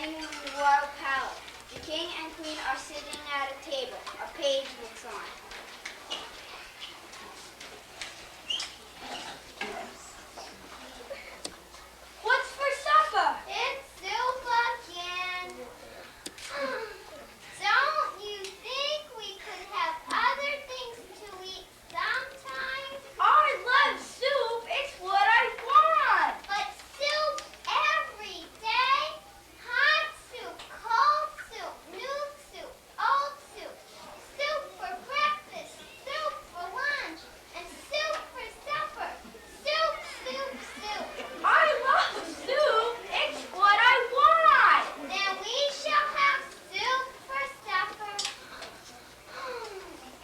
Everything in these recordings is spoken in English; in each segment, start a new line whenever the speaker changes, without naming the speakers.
dining room in the royal palace. The king and queen are sitting at a table. A page looks on.
What's for supper?
It's soup again. Don't you think we could have other things to eat sometimes?
I love soup. It's what I want.
But soup every day? Hot soup, cold soup, new soup, old soup. Soup for breakfast, soup for lunch, and soup for supper. Soup, soup, soup.
I love soup. It's what I want.
Then we shall have soup for supper.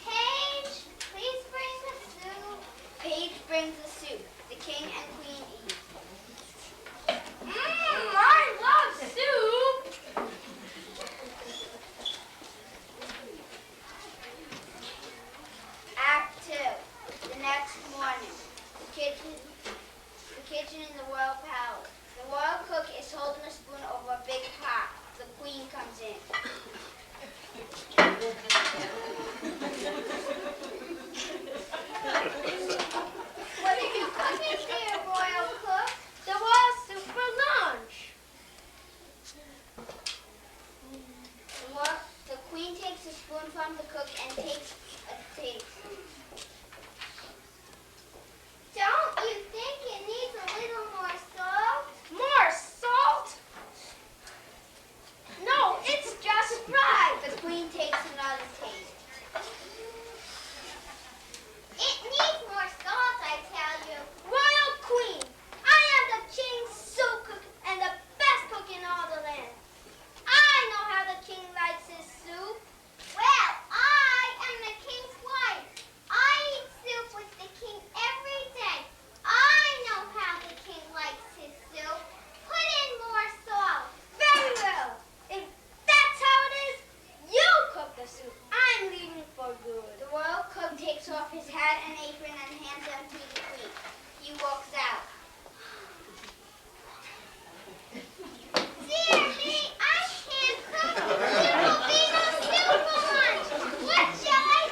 Paige, please bring the soup.
Page brings the soup. The king and queen eat.
I love soup.
Act 2. The next morning. The kitchen in the royal palace. The royal cook is holding a spoon over a big pot. The queen comes in.
What are you cooking there, royal cook?
The royal soup for lunch.
The queen takes a spoon from the cook and takes a taste.
Don't you think it needs a little more salt?
More salt? No, it's just right.
The queen takes another taste.
It needs more salt, I tell you.
Royal Queen, I am the king's soup cook and the best cook in all the land. I know how the king likes his soup.
Well, I am the king's wife. I eat soup with the king every day. I know how the king likes his soup. Put in more salt.
Very well. If that's how it is, you cook the soup. I'm leaving for good.
The royal cook takes off his hat and apron and hands them to the queen. He walks out.
Dear me, I can't cook. There will be no soup for lunch. What shall I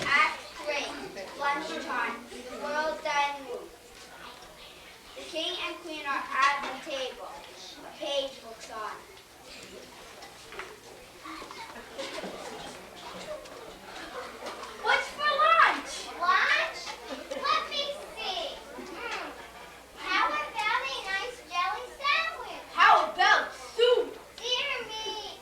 Act 3. Lunchtime. The royal dining room. The king and queen are at the table. A page looks on.
What's for lunch?
Lunch? Let me see. How about a nice jelly sandwich?
How about soup?
Dear me.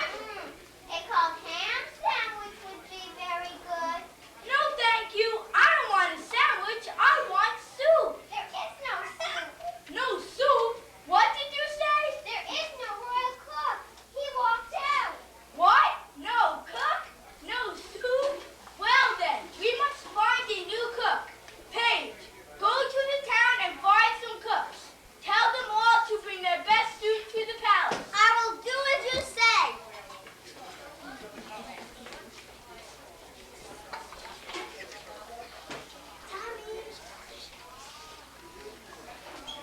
A cold ham sandwich would be very good.
No, thank you. I don't want a sandwich. I want soup.
There is no soup.
No soup? What did you say?
There is no royal cook. He walked out.
What? No cook? No soup? Well then, we must find a new cook. Paige, go to the town and find some cooks. Tell them all to bring their best soup to the palace.
I will do as you say.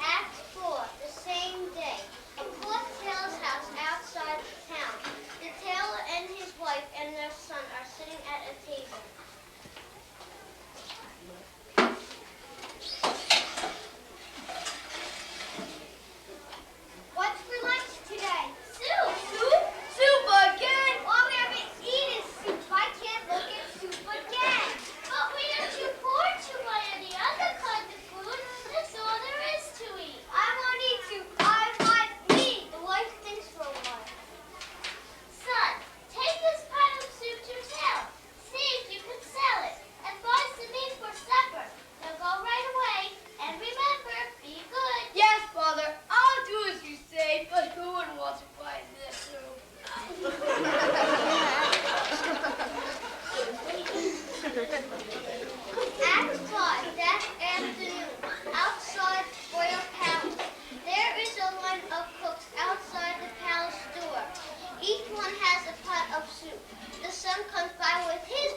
Act 4, the same day. A poor tailor's house outside the town. The tailor and his wife and their son are sitting at a table. What's for lunch today? Soup.
Soup? Soup again?
All we ever eat is soup. I can't look at soup again. But we are too poor to buy any other kind of food. That's all there is to eat. I won't eat soup. I want meat. The wife thinks for a while. Son, take this pot of soup yourself. See if you can sell it. And buy some meat for supper. Now go right away. And remember, be good.
Yes, Father. I'll do as you say, but who would want to buy this soup?
Act 5, that afternoon, outside Royal Palace. There is a line of cooks outside the palace door. Each one has a pot of soup. The son comes by with his